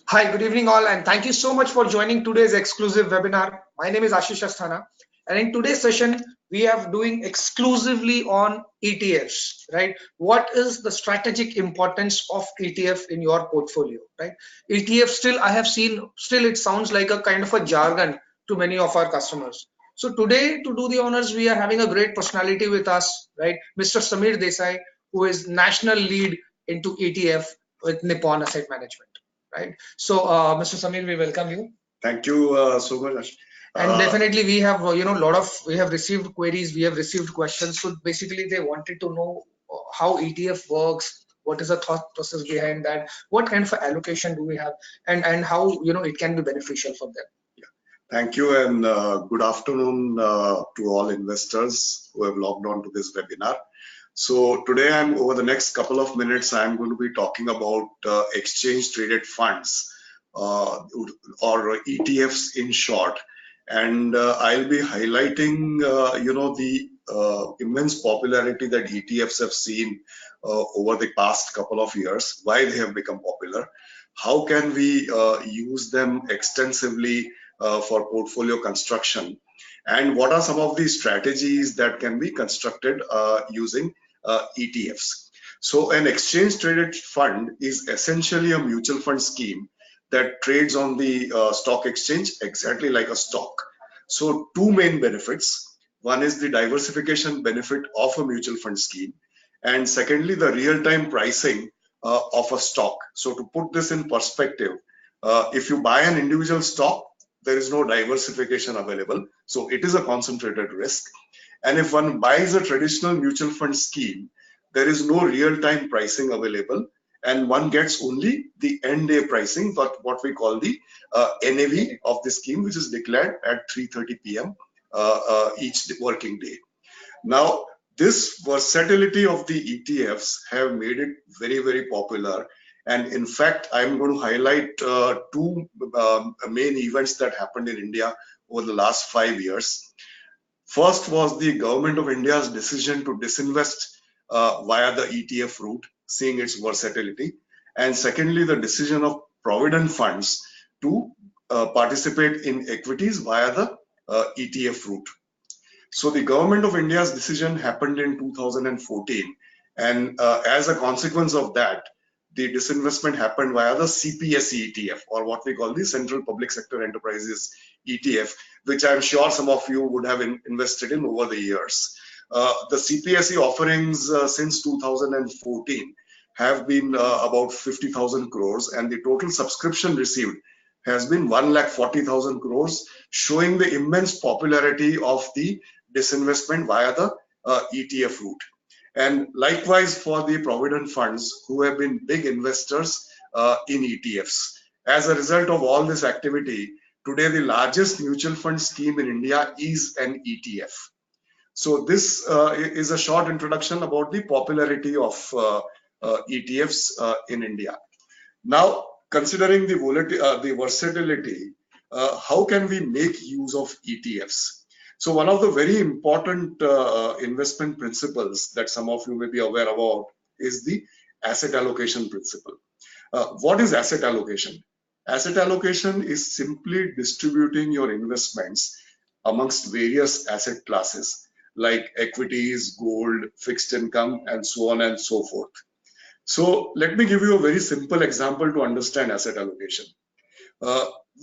Hi, good evening all, and thank you so much for joining today's exclusive webinar. My name is Ashish Asthana, and in today's session, we are doing exclusively on ETFs, right? What is the strategic importance of ETF in your portfolio, right? ETF still, I have seen, still it sounds like a kind of a jargon to many of our customers. So today, to do the honors, we are having a great personality with us, right? Mr. Samir Desai, who is national lead into ETF with Nippon Asset Management. Right. So, Mr. Samir, we welcome you. Thank you so much. And definitely, we have we have received queries, we have received questions. So basically, they wanted to know how ETF works, what is the thought process behind that, what kind of allocation do we have, and how it can be beneficial for them. Thank you, and good afternoon to all investors who have logged on to this webinar. So today, over the next couple of minutes, I'm going to be talking about exchange traded funds or ETFs in short, and I'll be highlighting the immense popularity that ETFs have seen over the past couple of years, why they have become popular, how can we use them extensively for portfolio construction, and what are some of the strategies that can be constructed using ETFs. So an exchange traded fund is essentially a mutual fund scheme that trades on the stock exchange exactly like a stock. So two main benefits. One is the diversification benefit of a mutual fund scheme, and secondly, the real-time pricing of a stock. So to put this in perspective, if you buy an individual stock, there is no diversification available. So it is a concentrated risk. And if one buys a traditional mutual fund scheme, there is no real-time pricing available, and one gets only the end day pricing, but what we call the NAV of the scheme, which is declared at 3:30 p.m. Each working day. Now, this versatility of the ETFs have made it very, very popular. And in fact, I'm going to highlight two main events that happened in India over the last 5 years. First was the government of India's decision to disinvest via the ETF route, seeing its versatility. And secondly, the decision of provident funds to participate in equities via the ETF route. So the government of India's decision happened in 2014. And as a consequence of that, the disinvestment happened via the CPSE ETF, or what we call the Central Public Sector Enterprises ETF, which I'm sure some of you would have invested in over the years. The CPSE offerings since 2014 have been about 50,000 crores, and the total subscription received has been 1,40,000 crores, showing the immense popularity of the disinvestment via the ETF route. And likewise for the provident funds who have been big investors in ETFs. As a result of all this activity, today the largest mutual fund scheme in India is an ETF. So this is a short introduction about the popularity of ETFs in India. Now, considering the versatility, how can we make use of ETFs? So one of the very important investment principles that some of you may be aware about is the asset allocation principle. What is asset allocation? Asset allocation is simply distributing your investments amongst various asset classes like equities, gold, fixed income, and so on and so forth. So let me give you a very simple example to understand asset allocation.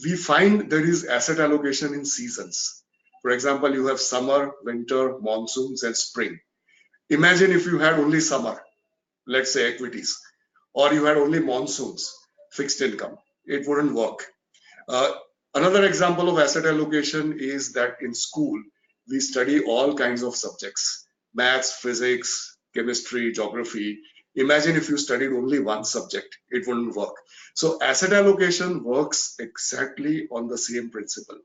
We find there is asset allocation in seasons. For example, you have summer, winter, monsoons, and spring. Imagine if you had only summer, let's say equities, or you had only monsoons, fixed income. It wouldn't work. Another example of asset allocation is that in school, we study all kinds of subjects, maths, physics, chemistry, geography. Imagine if you studied only one subject, it wouldn't work. So asset allocation works exactly on the same principle.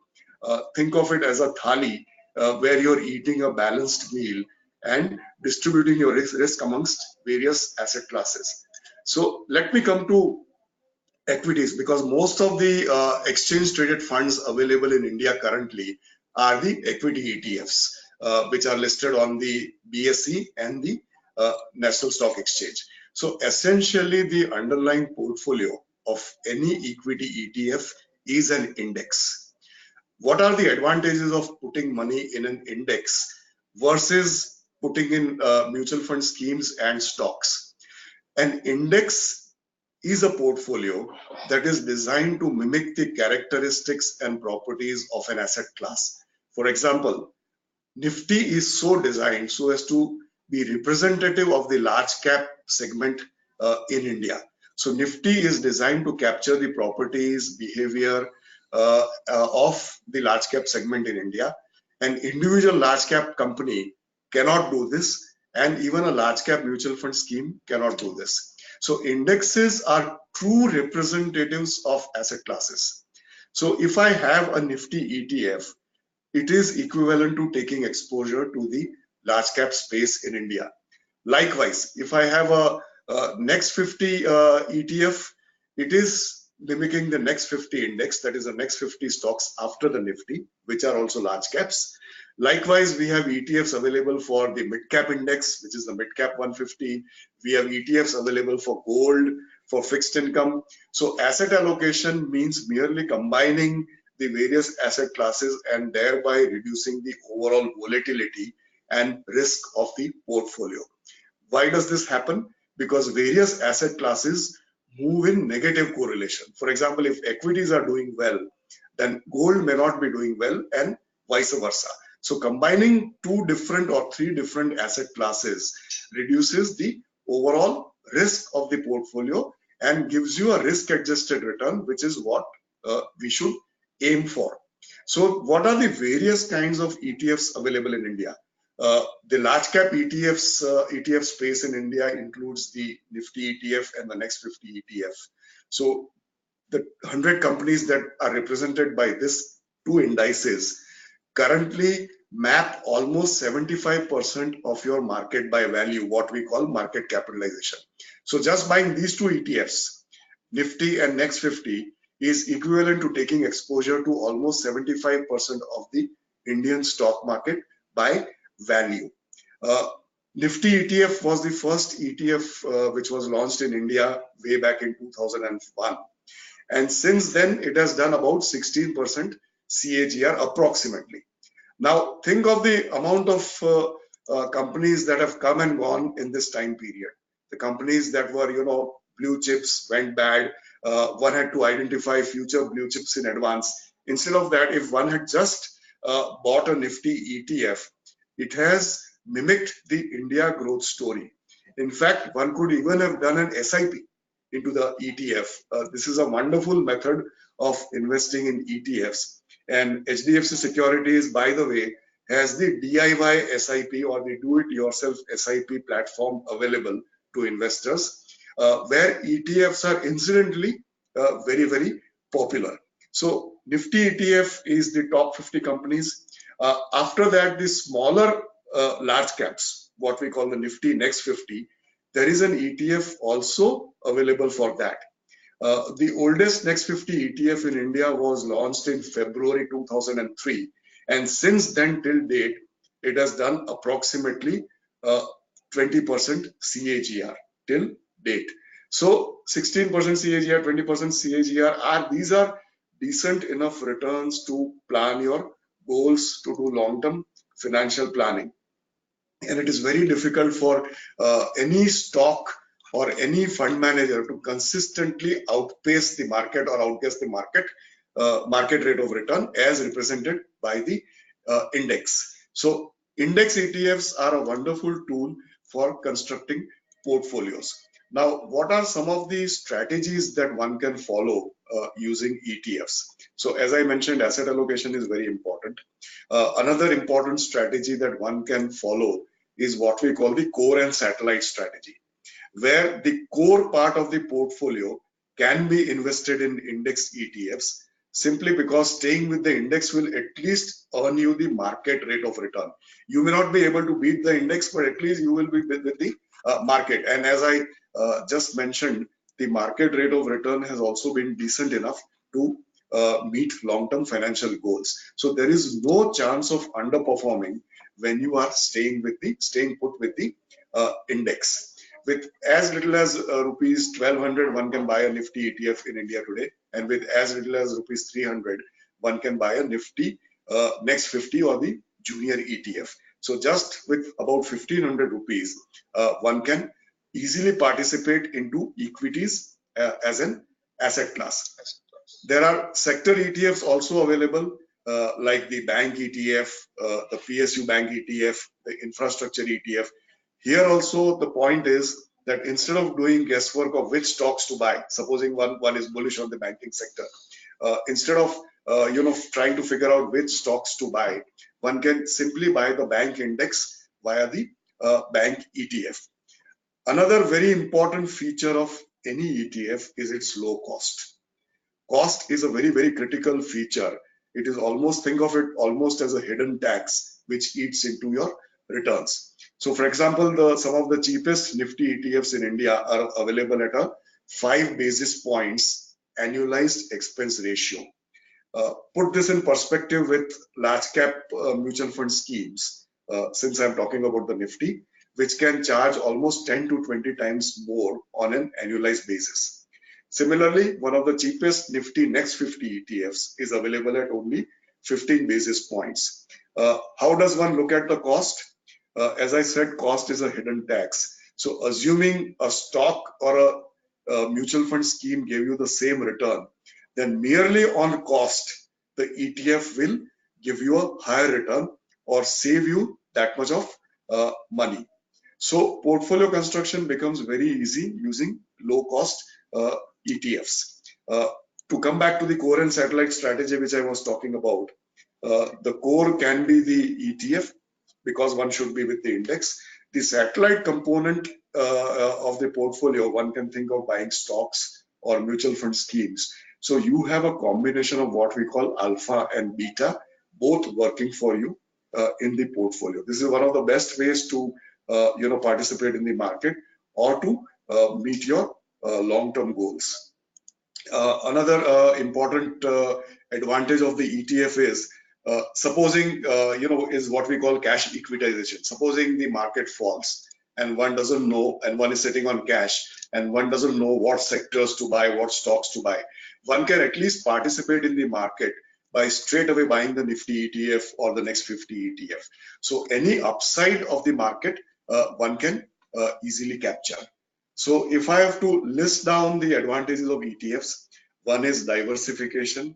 Think of it as a thali where you're eating a balanced meal and distributing your risk amongst various asset classes. So let me come to equities, because most of the exchange traded funds available in India currently are the equity ETFs, which are listed on the BSE and the National Stock Exchange. So essentially the underlying portfolio of any equity ETF is an index. What are the advantages of putting money in an index versus putting in mutual fund schemes and stocks? An index is a portfolio that is designed to mimic the characteristics and properties of an asset class. For example, Nifty is so designed so as to be representative of the large cap segment in India. So Nifty is designed to capture the properties, behavior of the large cap segment in India. An individual large cap company cannot do this, and even a large cap mutual fund scheme cannot do this. So indexes are true representatives of asset classes. So if I have a Nifty ETF, it is equivalent to taking exposure to the large cap space in India. Likewise, if I have a next 50 ETF, it is mimicking the next 50 index, that is the next 50 stocks after the Nifty, which are also large caps. Likewise, we have ETFs available for the mid cap index, which is the mid cap 150. We have ETFs available for gold, for fixed income. So asset allocation means merely combining the various asset classes and thereby reducing the overall volatility and risk of the portfolio. Why does this happen? Because various asset classes move in negative correlation. For example, if equities are doing well, then gold may not be doing well, and vice versa. So combining two different or three different asset classes reduces the overall risk of the portfolio and gives you a risk adjusted return, which is what we should aim for. So what are the various kinds of ETFs available in India? The large cap ETF space in India includes the Nifty ETF and the next 50 ETF. So the 100 companies that are represented by this two indices currently map almost 75% of your market by value, what we call market capitalization. So just buying these two ETFs, Nifty and next 50, is equivalent to taking exposure to almost 75% of the Indian stock market by value. Nifty ETF was the first ETF which was launched in India way back in 2001. And since then, it has done about 16% CAGR approximately. Now, think of the amount of companies that have come and gone in this time period. The companies that were, blue chips went bad. One had to identify future blue chips in advance. Instead of that, if one had just bought a Nifty ETF, it has mimicked the India growth story. In fact, one could even have done an SIP into the ETF. This is a wonderful method of investing in ETFs. And HDFC Securities, by the way, has the DIY SIP or the do-it-yourself SIP platform available to investors, where ETFs are incidentally very, very popular. So Nifty ETF is the top 50 companies. After that, the smaller large caps, what we call the Nifty Next 50, there is an ETF also available for that. The oldest Next 50 ETF in India was launched in February 2003. And since then till date, it has done approximately 20% CAGR till date. So 16% CAGR, 20% CAGR, these are decent enough returns to plan your goals, to do long-term financial planning. And it is very difficult for any stock or any fund manager to consistently outpace the market or outguess the market rate of return as represented by the index. So index ETFs are a wonderful tool for constructing portfolios. Now, what are some of the strategies that one can follow using ETFs? So as I mentioned, asset allocation is very important. Another important strategy that one can follow is what we call the core and satellite strategy, where the core part of the portfolio can be invested in index ETFs simply because staying with the index will at least earn you the market rate of return. You may not be able to beat the index, but at least you will be with the market. And as I just mentioned, the market rate of return has also been decent enough to meet long-term financial goals. So there is no chance of underperforming when you are staying put with the index. with as little as rupees 1200, one can buy a Nifty ETF in India today, and with as little as rupees 300, one can buy a Nifty Next 50 or the Junior ETF. So just with about 1500 rupees, one can easily participate into equities as an asset class. There are sector ETFs also available, like the bank ETF, the PSU bank ETF, the infrastructure ETF. Here also the point is that instead of doing guesswork of which stocks to buy, supposing one is bullish on the banking sector, instead of trying to figure out which stocks to buy, one can simply buy the bank index via the bank ETF. Another very important feature of any ETF is its low cost. Cost is a very, very critical feature. It is almost, think of it almost as a hidden tax which eats into your returns. So for example, some of the cheapest Nifty ETFs in India are available at a 5 basis points annualized expense ratio. Put this in perspective with large cap mutual fund schemes, since I'm talking about the Nifty, which can charge almost 10 to 20 times more on an annualized basis. Similarly, one of the cheapest Nifty Next 50 ETFs is available at only 15 basis points. How does one look at the cost? As I said, cost is a hidden tax. So assuming a stock or a mutual fund scheme gave you the same return, then merely on cost, the ETF will give you a higher return or save you that much of money. So portfolio construction becomes very easy using low cost ETFs. To come back to the core and satellite strategy which I was talking about, the core can be the ETF because one should be with the index. The satellite component of the portfolio, one can think of buying stocks or mutual fund schemes. So you have a combination of what we call alpha and beta, both working for you in the portfolio. This is one of the best ways to participate in the market or to meet your long-term goals. Another important advantage of the ETF is supposing is what we call cash equitization. Supposing the market falls and one doesn't know, and one is sitting on cash and one doesn't know what sectors to buy, what stocks to buy, one can at least participate in the market by straight away buying the Nifty ETF or the Next 50 ETF. So any upside of the market, one can easily capture. So if I have to list down the advantages of ETFs, one is diversification.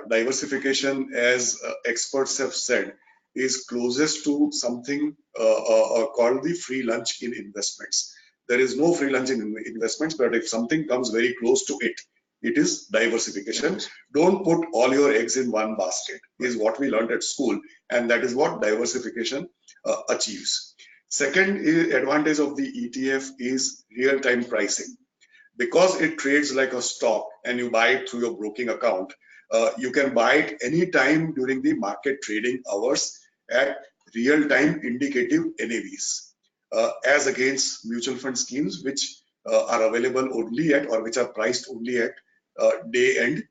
Diversification, as experts have said, is closest to something called the free lunch in investments. There is no free lunch in investments, but if something comes very close to it, it is diversification. Don't put all your eggs in one basket, is what we learned at school, and that is what diversification achieves. Second advantage of the ETF is real-time pricing. Because it trades like a stock and you buy it through your broking account, you can buy it anytime during the market trading hours at real-time indicative NAVs, as against mutual fund schemes which are available only at, or which are priced only at day-end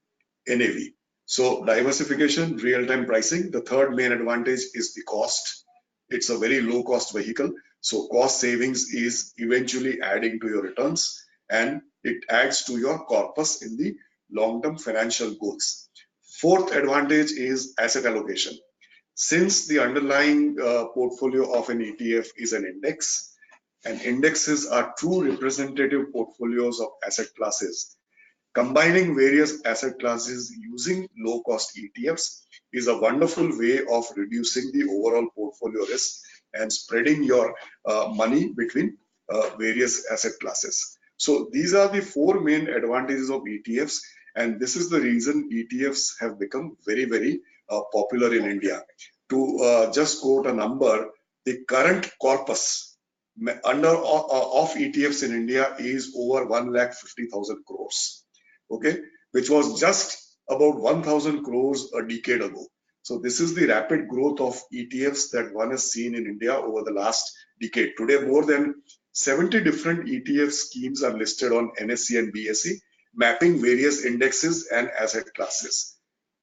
NAV. So diversification, real-time pricing. The third main advantage is the cost. It's a very low-cost vehicle. So cost savings is eventually adding to your returns, and it adds to your corpus in the long-term financial goals. Fourth advantage is asset allocation. Since the underlying portfolio of an ETF is an index, and indexes are true representative portfolios of asset classes, combining various asset classes using low-cost ETFs is a wonderful way of reducing the overall portfolio risk and spreading your money between various asset classes. So these are the four main advantages of ETFs, and this is the reason ETFs have become very, very popular in India. To just quote a number, the current corpus of ETFs in India is over 1,50,000 crores, okay, which was just about 1,000 crores a decade ago. So this is the rapid growth of ETFs that one has seen in India over the last decade. Today, more than 70 different ETF schemes are listed on NSE and BSE, mapping various indexes and asset classes.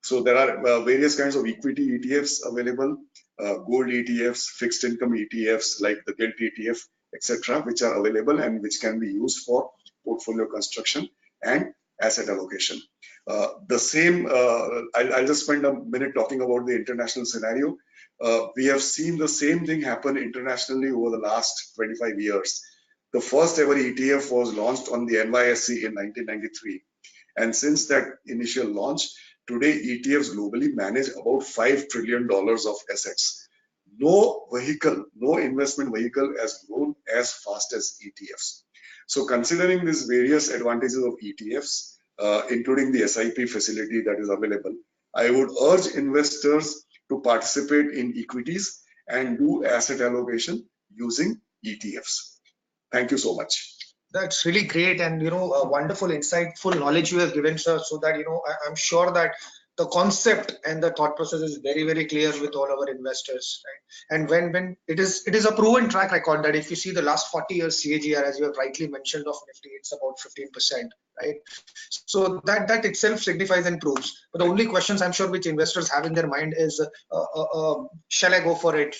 So there are various kinds of equity ETFs available, gold ETFs, fixed income ETFs like the gilt ETF, etc., which are available and which can be used for portfolio construction and asset allocation. The same, I'll just spend a minute talking about the international scenario. We have seen the same thing happen internationally over the last 25 years. The first ever ETF was launched on the NYSE in 1993. And since that initial launch, today ETFs globally manage about $5 trillion of assets. No vehicle, no investment vehicle has grown as fast as ETFs. So considering these various advantages of ETFs, including the SIP facility that is available, I would urge investors to participate in equities and do asset allocation using ETFs. Thank you so much. That's really great, and a wonderful, insightful knowledge you have given, sir. So that I'm sure that the concept and the thought process is very, very clear with all our investors, right? And when it is a proven track record that if you see the last 40 years CAGR, as you have rightly mentioned, of Nifty, it's about 15%, right? So that itself signifies and proves. But the only questions I'm sure which investors have in their mind is, shall I go for it?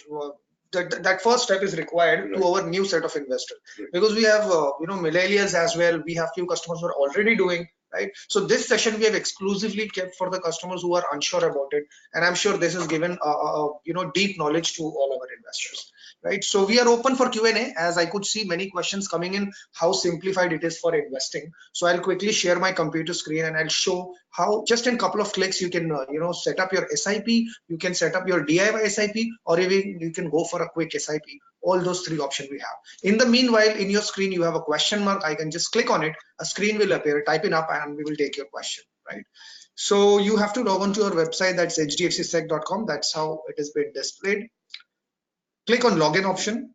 That first step is required to our new set of investors, because we have millennials as well. We have few customers who are already doing, right? So this session we have exclusively kept for the customers who are unsure about it, and I'm sure this is given deep knowledge to all our investors, right? So we are open for Q&A, as I could see many questions coming in, how simplified it is for investing. So I'll quickly share my computer screen and I'll show how just in a couple of clicks you can set up your SIP, you can set up your DIY SIP, or even you can go for a quick SIP. All those three options we have. In the meanwhile, in your screen you have a question mark. I can just click on it, a screen will appear, type it up, and we will take your question, right? So you have to log on to our website, that's hdfcsec.com. That's how it has been displayed. Click on login option,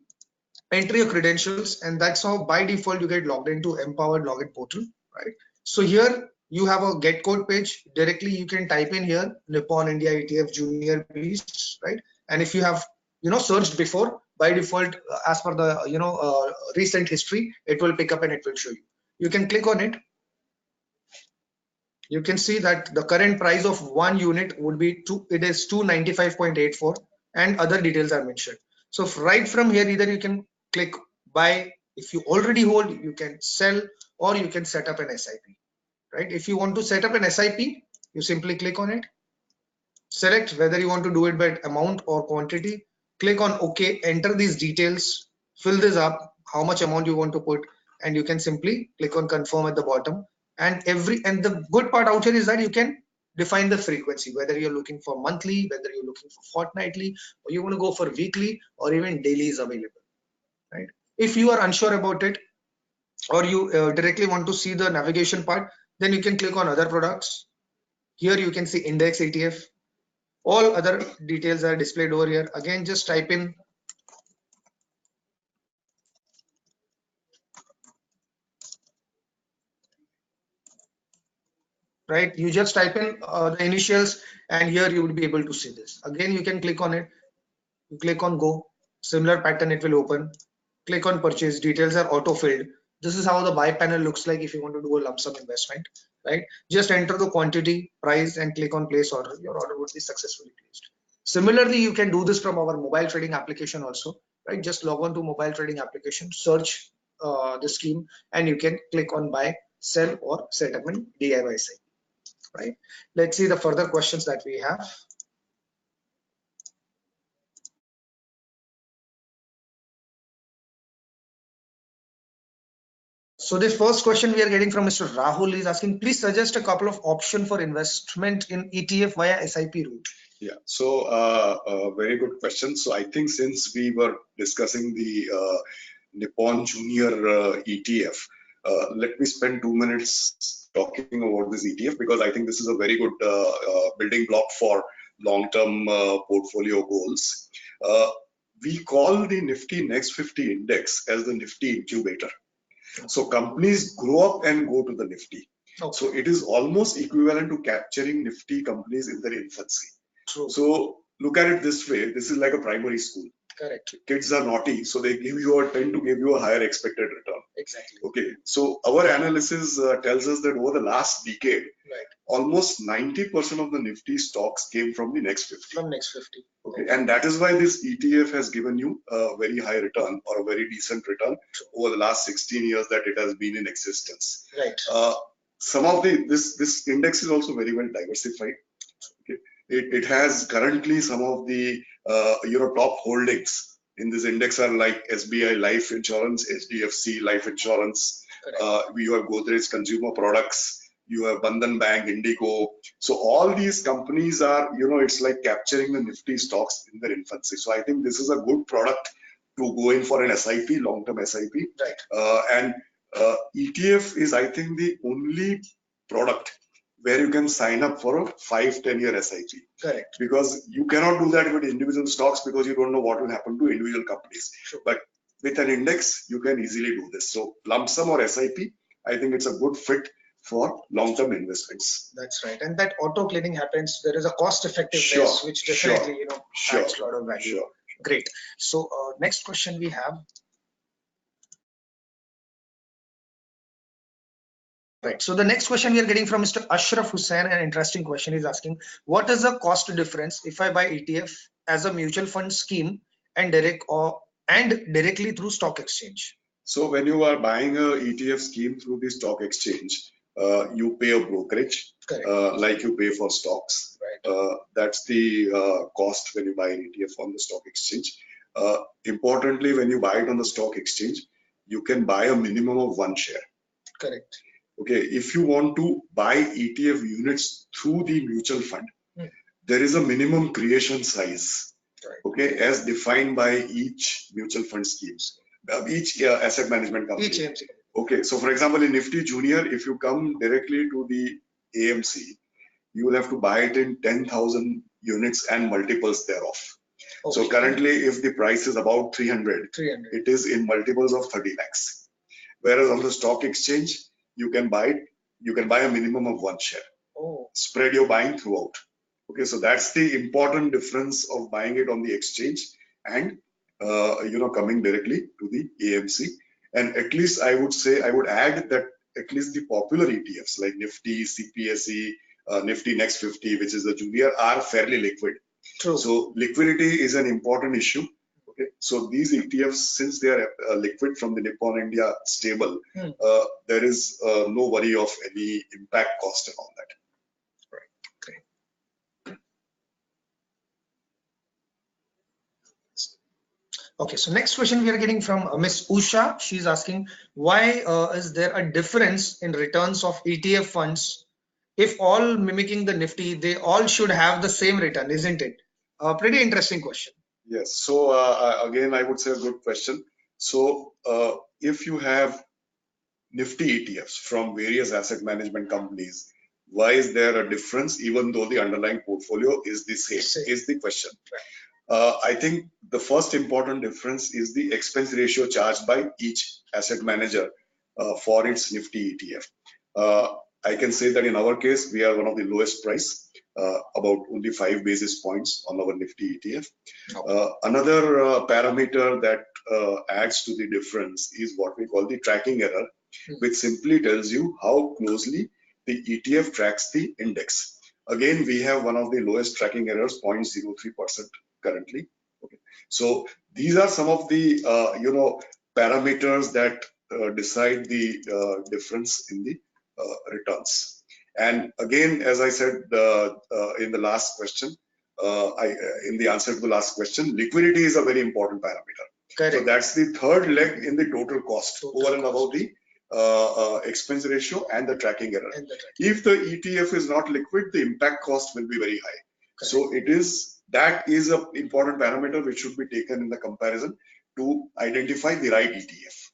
enter your credentials, and that's how by default you get logged into Empowered Login Portal, right? So here you have a get code page. Directly you can type in here Nippon India ETF Junior Beast, right? And if you have searched before, by default, as per the recent history, it will pick up and it will show you. You can click on it. You can see that the current price of one unit would be it is 295.84, and other details are mentioned. So right from here, either you can click buy. If you already hold, you can sell, or you can set up an SIP, right? If you want to set up an SIP, you simply click on it, select whether you want to do it by amount or quantity, click on OK, enter these details, fill this up, how much amount you want to put, and you can simply click on confirm at the bottom. And the good part out here is that you can define the frequency, whether you're looking for monthly, whether you're looking for fortnightly, or you want to go for weekly, or even daily is available, right? If you are unsure about it, or you directly want to see the navigation part, then you can click on other products. Here you can see index ETF. All other details are displayed over here. Again, just type in right. You just type in the initials, and here you will be able to see this. Again, you can click on it. You click on go. Similar pattern it will open. Click on purchase. Details are auto filled. This is how the buy panel looks like if you want to do a lump sum investment, right? Just enter the quantity, price, and click on place order. Your order would be successfully placed. Similarly, you can do this from our mobile trading application also, right? Just log on to mobile trading application, search the scheme, and you can click on buy, sell, or set up an DIY SIP, right? Let's see the further questions that we have. So this first question we are getting from Mr. Rahul is asking, please suggest a couple of options for investment in ETF via SIP route. Yeah, so very good question. So I think since we were discussing the Nippon Junior ETF, let me spend 2 minutes talking about this ETF, because I think this is a very good building block for long-term portfolio goals. We call the Nifty Next 50 Index as the Nifty Incubator. So companies grow up and go to the Nifty. Okay. So it is almost equivalent to capturing Nifty companies in their infancy. True. So look at it this way. This is like a primary school. Correct. Kids are naughty, so they tend to give you a higher expected return. Exactly. Okay, so our analysis tells us that over the last decade, Right. almost 90% of the Nifty stocks came from the next 50. From next 50. Okay, and that is why this ETF has given you a very high return or a very decent return over the last 16 years that it has been in existence. Right. Some of this index is also very well diversified. Okay, it has currently some of the top holdings in this index are like SBI Life Insurance, HDFC Life Insurance. You have Godrej Consumer Products. You have Bandhan Bank, Indigo. So all these companies are, it's like capturing the Nifty stocks in their infancy. So I think this is a good product to go in for an SIP, long-term SIP. Right. And ETF is, I think, the only product where you can sign up for a 5-10 year SIP. Correct. Because you cannot do that with individual stocks because you don't know what will happen to individual companies. Sure. But with an index, you can easily do this. So lump sum or SIP, I think it's a good fit for long-term investments. That's right. And that auto cleaning happens. There is a cost effectiveness, which definitely, adds a lot of value. Sure. Great. So next question we have. Right. So the next question we are getting from Mr. Ashraf Hussain, an interesting question. He's asking, what is the cost difference if I buy ETF as a mutual fund scheme and directly through stock exchange? So when you are buying a ETF scheme through the stock exchange, you pay a brokerage, like you pay for stocks. Right. That's the cost when you buy an ETF on the stock exchange. Importantly, when you buy it on the stock exchange, you can buy a minimum of 1 share. Correct. Okay, if you want to buy ETF units through the mutual fund, there is a minimum creation size, okay, as defined by each mutual fund schemes, each asset management company. Each AMC. Okay, so for example, in Nifty Junior, if you come directly to the AMC, you will have to buy it in 10,000 units and multiples thereof. Okay. So currently, if the price is about 300, it is in multiples of 30 lakhs. Whereas on the stock exchange, you can buy a minimum of 1 share. Oh. Spread your buying throughout. Okay, so that's the important difference of buying it on the exchange and coming directly to the AMC. And at least I would add that at least the popular ETFs like Nifty, CPSE, Nifty Next 50, which is the junior, are fairly liquid. True. So liquidity is an important issue. Okay, so these ETFs, since they are liquid from the Nippon India stable, there is no worry of any impact cost and all that. Right. Great. Okay, so next question we are getting from Miss Usha. She's asking, why is there a difference in returns of ETF funds? If all mimicking the Nifty, they all should have the same return, isn't it? Pretty interesting question. Yes. So again, I would say a good question. So if you have Nifty ETFs from various asset management companies, why is there a difference even though the underlying portfolio is the same? Is the question. I think the first important difference is the expense ratio charged by each asset manager for its Nifty ETF. I can say that in our case, we are one of the lowest price, about only 5 basis points on our Nifty ETF. Another parameter that adds to the difference is what we call the tracking error, which simply tells you how closely the ETF tracks the index. Again, we have one of the lowest tracking errors, 0.03% currently. Okay, so these are some of the parameters that decide the difference in the returns. And again, as I said in the last question, in the answer to the last question, liquidity is a very important parameter. Correct. So that's the third leg in the total cost over and above the expense ratio and the tracking error. If the ETF is not liquid, the impact cost will be very high. Correct. So that is an important parameter which should be taken in the comparison to identify the right ETF.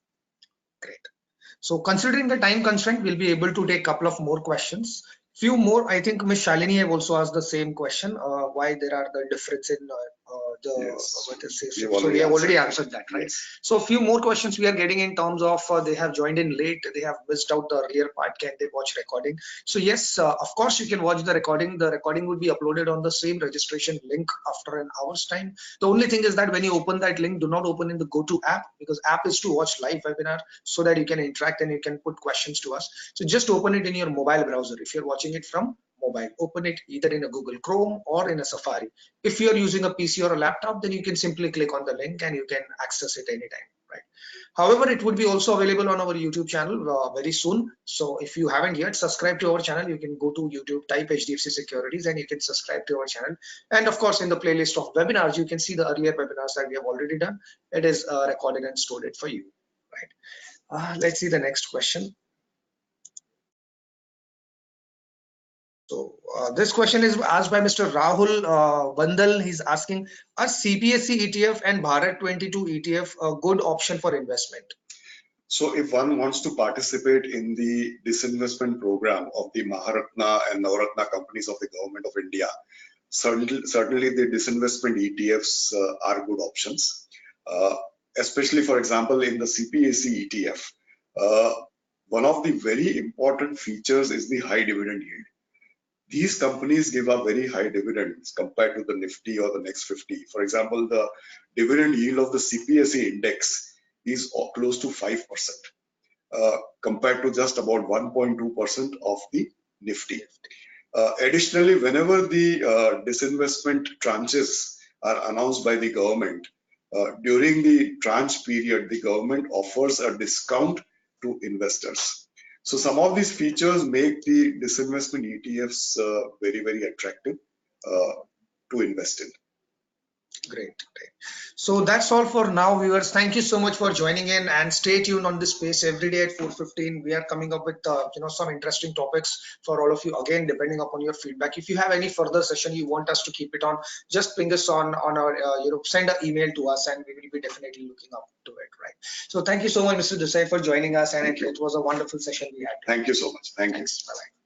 Great. So considering the time constraint, we'll be able to take a couple of more questions. Few more, I think Ms. Shalini have also asked the same question, why there are the difference in what is it? We So we have already answered that, right? Yes. So a few more questions we are getting in terms of they have joined in late, they have missed out the earlier part, can they watch recording? So yes, of course you can watch the recording. The recording would be uploaded on the same registration link after an hour's time. The only thing is that when you open that link, do not open in the GoTo app, because app is to watch live webinar so that you can interact and you can put questions to us. So just open it in your mobile browser. If you're watching it from mobile, open it either in a Google Chrome or in a Safari. If you're using a PC or a laptop, then you can simply click on the link and you can access it anytime, right? However, it would be also available on our YouTube channel very soon. So if you haven't yet subscribed to our channel, you can go to YouTube, type HDFC Securities, and you can subscribe to our channel. And of course, in the playlist of webinars, you can see the earlier webinars that we have already done. It is recorded and stored it for you, right? Let's see the next question. So this question is asked by Mr. Rahul Vandal. He's asking, are CPSE ETF and Bharat 22 ETF a good option for investment? So if one wants to participate in the disinvestment program of the Maharatna and Navaratna companies of the government of India, certainly the disinvestment ETFs are good options. Especially, for example, in the CPSE ETF, one of the very important features is the high dividend yield. These companies give a very high dividends compared to the Nifty or the Next 50. For example, the dividend yield of the CPSE index is close to 5%, compared to just about 1.2% of the Nifty. Additionally, whenever the disinvestment tranches are announced by the government, during the tranche period, the government offers a discount to investors. So some of these features make the disinvestment ETFs very, very attractive to invest in. Great. So that's all for now, viewers. Thank you so much for joining in, and stay tuned on this space every day at 4:15. We are coming up with some interesting topics for all of you. Again, depending upon your feedback. If you have any further session you want us to keep it on, just ping us on our send an email to us, and we will be definitely looking up to it. Right. So thank you so much, Mr. Desai, for joining us, and it was a wonderful session we had. Thank you so much. Thanks. Bye bye.